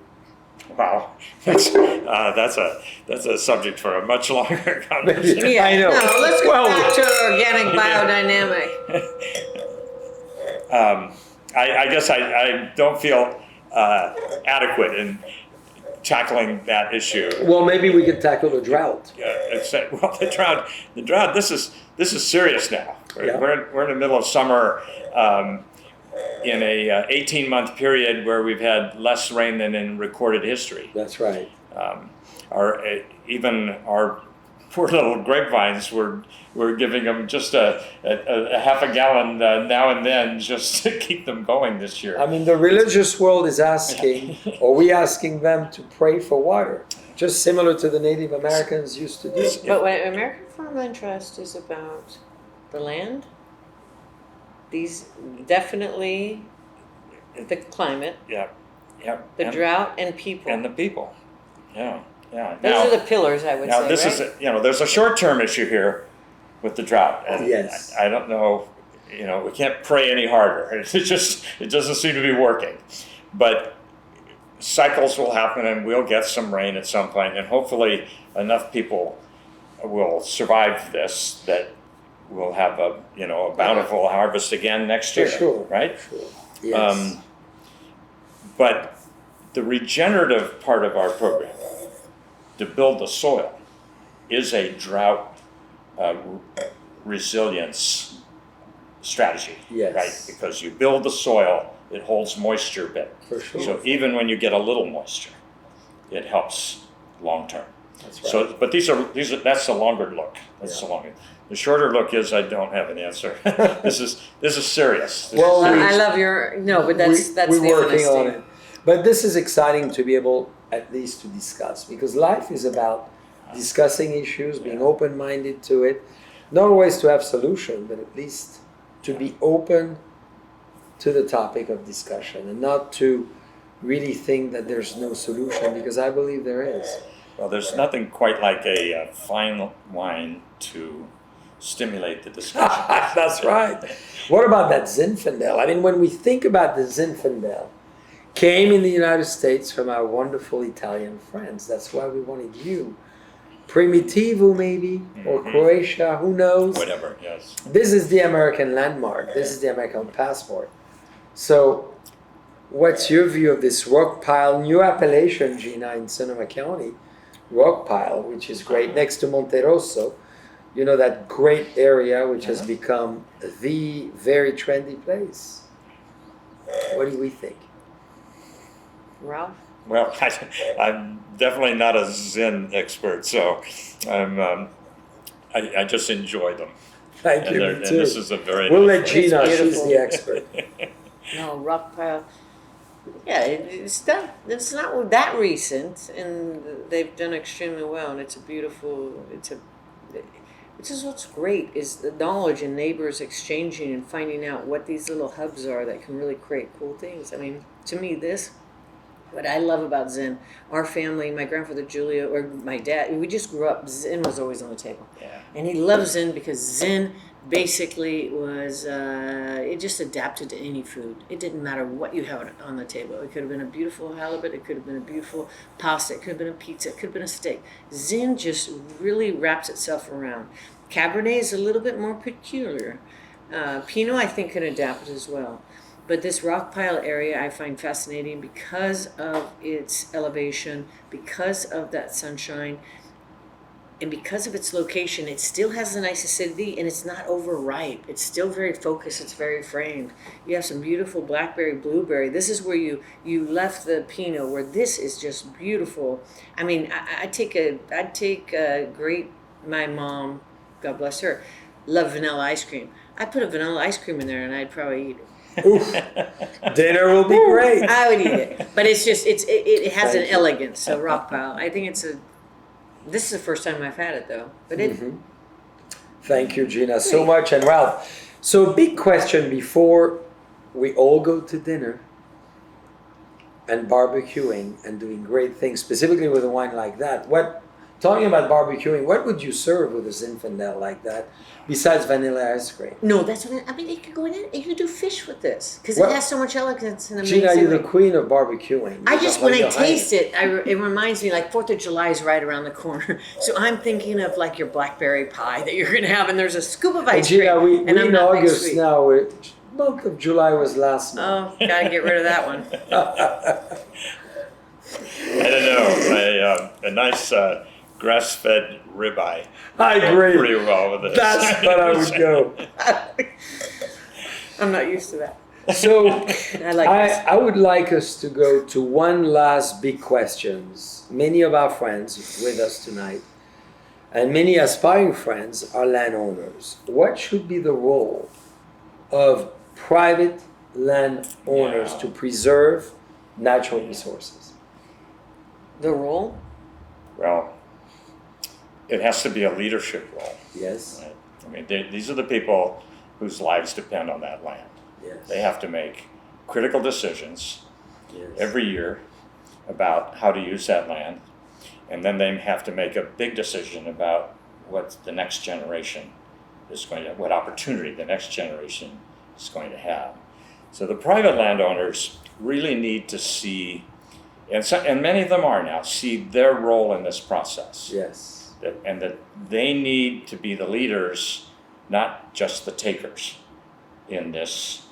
Wow, that's a subject for a much longer conversation. Yeah, I know. No, let's go back to organic biodynamic. I guess I don't feel adequate in tackling that issue. Well, maybe we could tackle the drought. Well, the drought. This is serious now. We're in the middle of summer, in a 18-month period where we've had less rain than in recorded history. That's right. Even our poor little grapevines, we're giving them just a half a gallon now and then just to keep them going this year. I mean, the religious world is asking, or we asking them to pray for water, just similar to the Native Americans used to do. But when American Farmland Trust is about the land, these definitely the climate, Yeah, yeah. the drought, and people. And the people. Yeah, yeah. Those are the pillars, I would Now say. this right? is there's a short-term issue here with the drought, and Yes. I don't know. We can't pray any harder. It doesn't seem to be working. But cycles will happen, and we'll get some rain at some point, and hopefully enough people will survive this that we'll have a bountiful harvest again next year. For sure. Right? Sure. Yes. But the regenerative part of our program, to build the soil, is a drought resilience strategy. Yes. Right? Because you build the soil, it holds moisture better. For sure. So even when you get a little moisture, it helps long term. That's right. So, but that's the longer look. That's the longer. The shorter look is I don't have an answer. This is serious. Well, I love your but that's we're the working honesty. on it. But this is exciting to be able at least to discuss, because life is about discussing issues, being open-minded to it, not always to have solution, but at least to be open to the topic of discussion and not to really think that there's no solution, because I believe there is. Well, there's nothing quite like a fine wine to stimulate the discussion. That's right. What about that Zinfandel? I mean, when we think about the Zinfandel, came in the United States from our wonderful Italian friends. That's why we wanted you. Primitivo, maybe, or Croatia, who knows? Whatever, yes. This is the American landmark. This is the American passport. So, what's your view of this rock pile, new appellation, Gina, in Sonoma County? Rock pile, which is great, next to Monte Rosso. You know, that great area which has become the very trendy place. What do we think? Ralph? Well, I'm definitely not a Zen expert, so I just enjoy them. Thank And, you, and me too. this is a very We'll nice let Gina, she's beautiful. the expert. No, rock pile. Yeah, it's not that recent, and they've done extremely well. And it's a beautiful. Which is what's great is the knowledge and neighbors exchanging and finding out what these little hubs are that can really create cool things. I mean, to me, what I love about Zen, our family, my grandfather Julio, or my dad, we just grew up, Zen was always on the table. Yeah. And he loved Zen because Zen basically was, it just adapted to any food. It didn't matter what you have on the table. It could have been a beautiful halibut, it could have been a beautiful pasta, it could have been a pizza, it could have been a steak. Zen just really wraps itself around. Cabernet is a little bit more peculiar. Pinot, I think, can adapt as well. But this rock pile area I find fascinating because of its elevation, because of that sunshine, and because of its location. It still has a nice acidity, and it's not overripe. It's still very focused. It's very framed. You have some beautiful blackberry, blueberry. This is where you left the Pinot, where this is just beautiful. I mean, I'd take a great, my mom, God bless her, loved vanilla ice cream. I'd put a vanilla ice cream in there, and I'd probably eat it. Oof. Dinner will be great. I would eat it, but it's just it has Thank an you. elegance. So rock pile, I think this is the first time I've had it though. But it Thank you, Gina, so much, and Ralph. So, a big question before we all go to dinner and barbecuing and doing great things, specifically with a wine like that. Talking about barbecuing, what would you serve with a Zinfandel like that, besides vanilla ice cream? no, that's what I mean. You could go in. You could do fish with this because Well, it has so much elegance and amazing. Gina, you're the queen of barbecuing. I just when I You're taste it, it reminds me like 4th of July is right around the corner. So I'm thinking of like your blackberry pie that you're gonna have, and there's a scoop of ice Gina, cream. we and in not big August sweet. now. Month of July was last month. Oh, gotta get rid of that one. I don't know. A nice grass-fed ribeye. I agree. Pretty well with this. That's what I would go. I'm not used to that. So I like this. I would like us to go to one last big questions. Many of our friends with us tonight and many aspiring friends are landowners. What should be the role of private landowners Yeah. to preserve natural resources? The role? Well, it has to be a leadership role. Yes. Right? I mean, these are the people whose lives depend on that land. Yes. They have to make critical decisions Yes. every year about how to use that land, and then they have to make a big decision about what the next generation is going to, what opportunity the next generation is going to have. So the private landowners really need to see, and many of them are now, see their role in this process. Yes. And that they need to be the leaders, not just the takers in this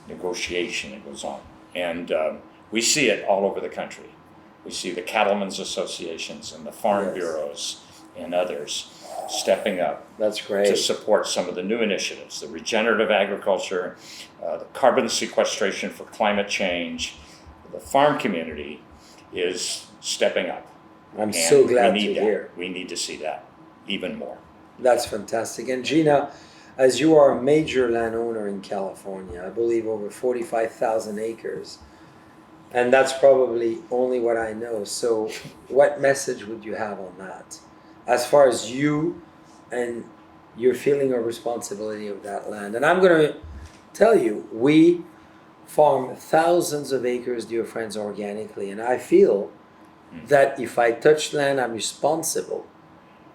negotiation that goes on. And we see it all over the country. We see the cattlemen's associations and the farm Yes. bureaus and others stepping up That's to great. support some of the new initiatives, the regenerative agriculture, the carbon sequestration for climate change. The farm community is stepping up. I'm And so glad we to need that. hear. We need to see that even more. That's fantastic. And Gina, as you are a major landowner in California, I believe over 45,000 acres, and that's probably only what I know. So what message would you have on that? As far as you and your feeling of responsibility of that land. And I'm going to tell you, we farm thousands of acres, dear friends, organically. And I feel that if I touch land, I'm responsible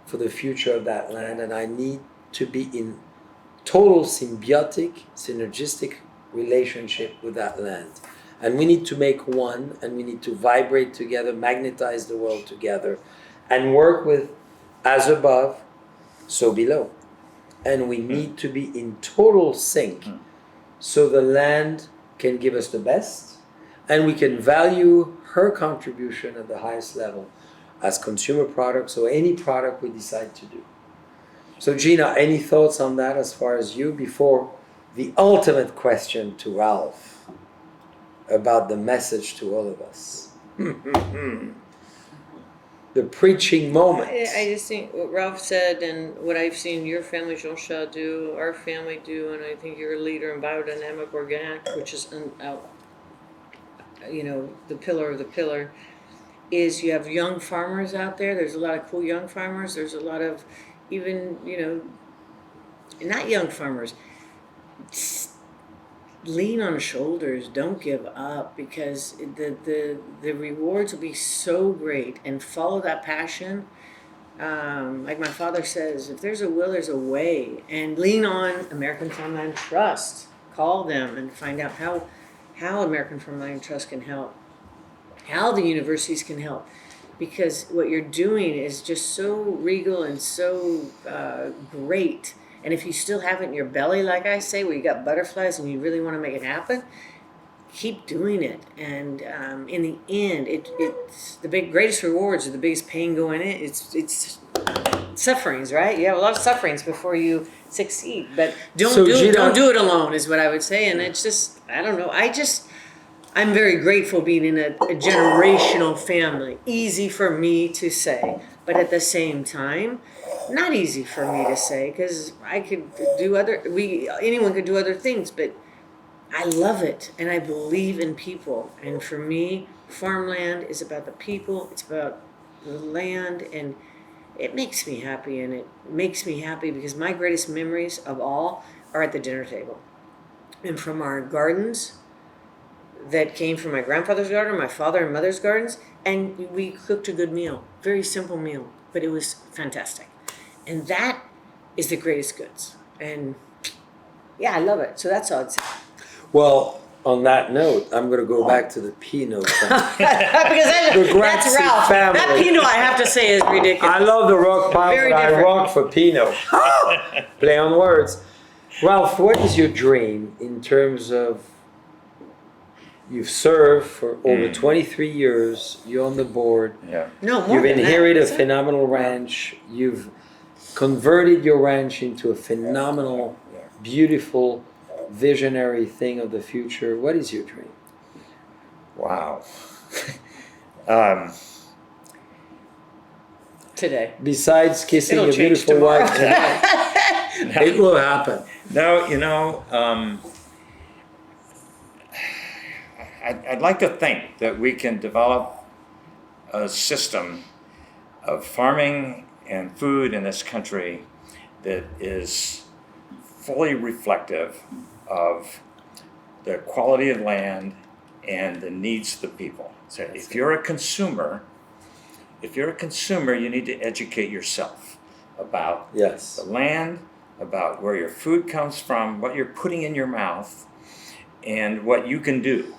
for the future of that land, and I need to be in total synergistic relationship with that land. And we need to make one, and we need to vibrate together, magnetize the world together, and work with as above, so below. And we need to be in total sync so the land can give us the best, and we can value her contribution at the highest level as consumer products or any product we decide to do. So Gina, any thoughts on that as far as you before the ultimate question to Ralph about the message to all of us? The preaching moment. I just think what Ralph said and what I've seen your family, Jean-Charles, do, our family do, and I think you're a leader in biodynamic organic, which is, the pillar of the pillar, is you have young farmers out there. There's a lot of cool young farmers. There's a lot of even, not young farmers. Lean on the shoulders. Don't give up, because the rewards will be so great, and follow that passion. Like my father says, if there's a will, there's a way. And lean on American Farmland Trust. Call them and find out how American Farmland Trust can help, how the universities can help, because what you're doing is just so regal and so great. And if you still have it in your belly, like I say, where you got butterflies and you really want to make it happen, keep doing it. And in the end, it's the greatest rewards are the biggest pain going in. It's sufferings, right? You have a lot of sufferings before you succeed, but don't do it alone, is what I would say. And it's just, I don't know. I'm very grateful being in a generational family. Easy for me to say, but at the same time, not easy for me to say, because I could do anyone could do other things, but I love it and I believe in people. And for me, farmland is about the people. It's about the land, and it makes me happy. And it makes me happy because my greatest memories of all are at the dinner table, and from our gardens that came from my grandfather's garden, my father and mother's gardens, and we cooked a good meal, very simple meal, but it was fantastic. And that is the greatest goods. And yeah, I love it. So that's all I'd say. Well, on that note, I'm going to go back to the Pinot. Because that's Grossi Ralph. family. That Pinot, I have to say, is ridiculous. I love the rock pile, Very but I different. rock for Pinot. Play on words. Ralph, what is your dream in terms of, you've served for over 23 years, you're on the board, Yeah. No, more you've than inherited that. a phenomenal ranch, you've converted your ranch into a phenomenal, beautiful, visionary thing of the future. What is your dream? Wow. Today. Besides kissing It'll your change beautiful tomorrow. wife tonight, it will happen. No, I'd like to think that we can develop a system of farming and food in this country that is fully reflective of the quality of land and the needs of the people. So if you're a consumer, you need to educate yourself about Yes. the land, about where your food comes from, what you're putting in your mouth, and what you can do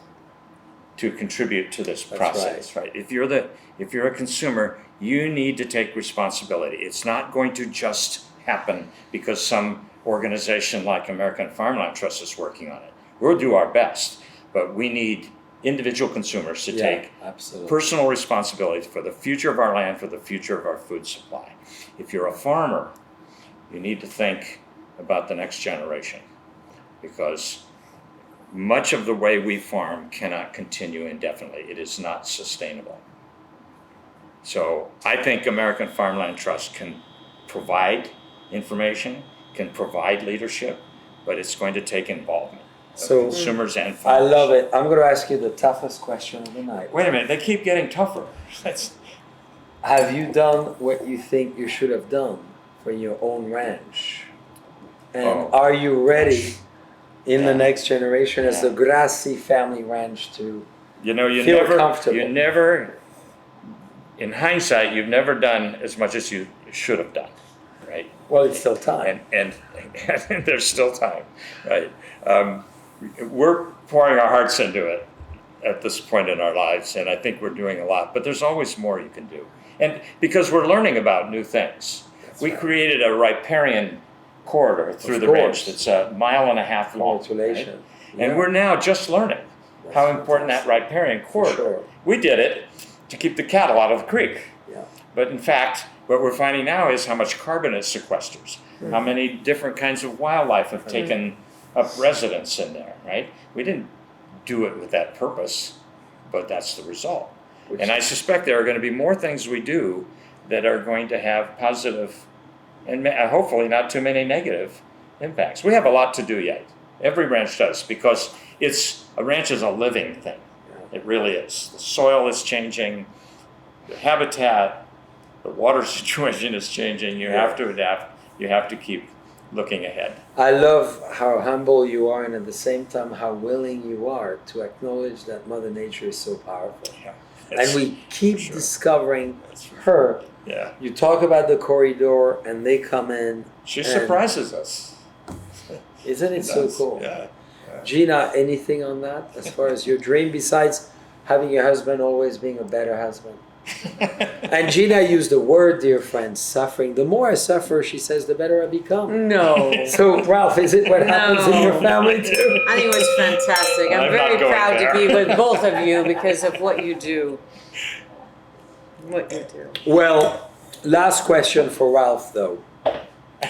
to contribute to this process. Right. If you're a consumer, you need to take responsibility. It's not going to just happen because some organization like American Farmland Trust is working on it. We'll do our best, but we need individual consumers to take absolutely. personal responsibility for the future of our land, for the future of our food supply. If you're a farmer, you need to think about the next generation, because much of the way we farm cannot continue indefinitely. It is not sustainable. So I think American Farmland Trust can provide information, can provide leadership, but it's going to take involvement of consumers and I farmers. love it. I'm going to ask you the toughest question of the night. Wait a minute, they keep getting tougher. Have you done what you think you should have done for your own ranch? And are you ready in the next generation as the Grossi family ranch to feel comfortable? You never, in hindsight, you've never done as much as you should have done, right? Well, it's still time. And there's still time, right? We're pouring our hearts into it at this point in our lives, and I think we're doing a lot, but there's always more you can do. And because we're learning about new things. We created a riparian corridor through the ranch that's 1.5 miles long. Congratulations. Right? And we're now just learning how important that riparian corridor. Sure. We did it to keep the cattle out of the creek. Yeah. But in fact, what we're finding now is how much carbon it sequesters, how many different kinds of wildlife have taken up residence in there, right? We didn't do it with that purpose, but that's the result. And I suspect there are going to be more things we do that are going to have positive and hopefully not too many negative impacts. We have a lot to do yet. Every ranch does, because a ranch is a living thing. It really is. The soil is changing, the habitat, the water situation is changing. You have to adapt. You have to keep looking ahead. I love how humble you are, and at the same time how willing you are to acknowledge that Mother Nature is so powerful. Yeah. And we keep discovering her. Yeah. You talk about the corridor and they come in. She surprises us. Isn't it so cool? Yeah. Gina, anything on that as far as your dream, besides having your husband always being a better husband? And Gina used the word, dear friends, suffering. The more I suffer, she says, the better I become. No. So, Ralph, is it what happens in your family too? I think it was fantastic. I'm I'm very not going proud there. to be with both of you because of what you do. What you do. Well, last question for Ralph, though,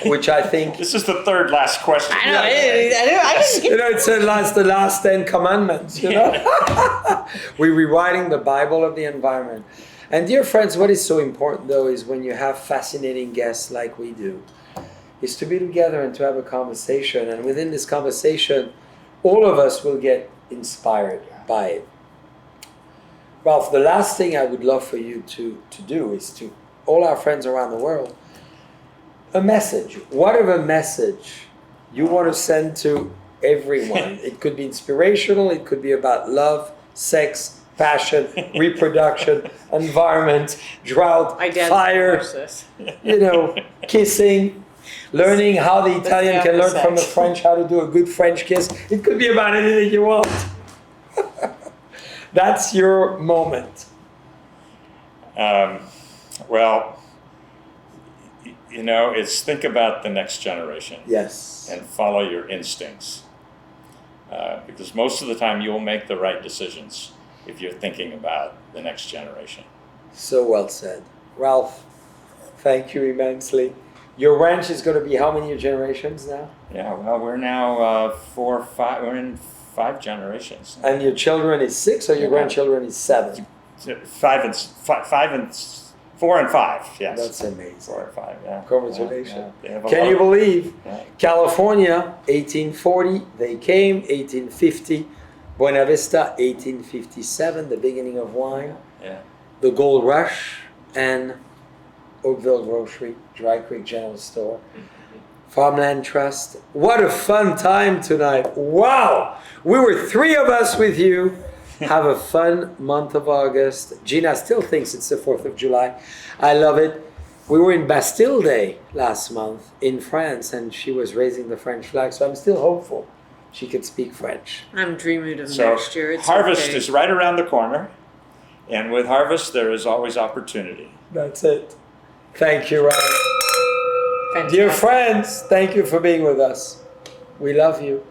which I think, This is the third last question. I know. I just you know, it's the last 10 commandments, you know? We're rewriting the Bible of the environment. And dear friends, what is so important, though, is when you have fascinating guests like we do, is to be together and to have a conversation. And within this conversation, all of us will get inspired by it. Ralph, the last thing I would love for you to do is to all our friends around the world, a message, whatever message you want to send to everyone. It could be inspirational, it could be about love, sex, passion, reproduction, environment, drought, fire, you know, kissing, learning how the Italian can learn from the French how to do a good French kiss. It could be about anything you want. That's your moment. Well, you know, it's think about the next generation. Yes. And follow your instincts. Because most of the time you'll make the right decisions if you're thinking about the next generation. So well said. Ralph, thank you immensely. Your ranch is going to be how many generations now? Yeah, well, we're now we're in 5 generations. And your children is 6 or your grandchildren is 7? 4 and 5, yes. That's amazing. 4 and 5, yeah. Congratulations. Yeah, they have a Can lot you of- believe? Yeah. California, 1840, they came, 1850. Buena Vista, 1857, the beginning of wine. Yeah. The Gold Rush, and Oakville Grocery, Dry Creek General Store, Farmland Trust. What a fun time tonight. Wow! We were 3 of us with you. Have a fun month of August. Gina still thinks it's the 4th of July. I love it. We were in Bastille Day last month in France, and she was raising the French flag, so I'm still hopeful she could speak French. I'm dreaming of So next year. It's harvest okay. is right around the corner, and with harvest there is always opportunity. That's it. Thank you, Ralph. Fantastic. Dear friends, thank you for being with us. We love you.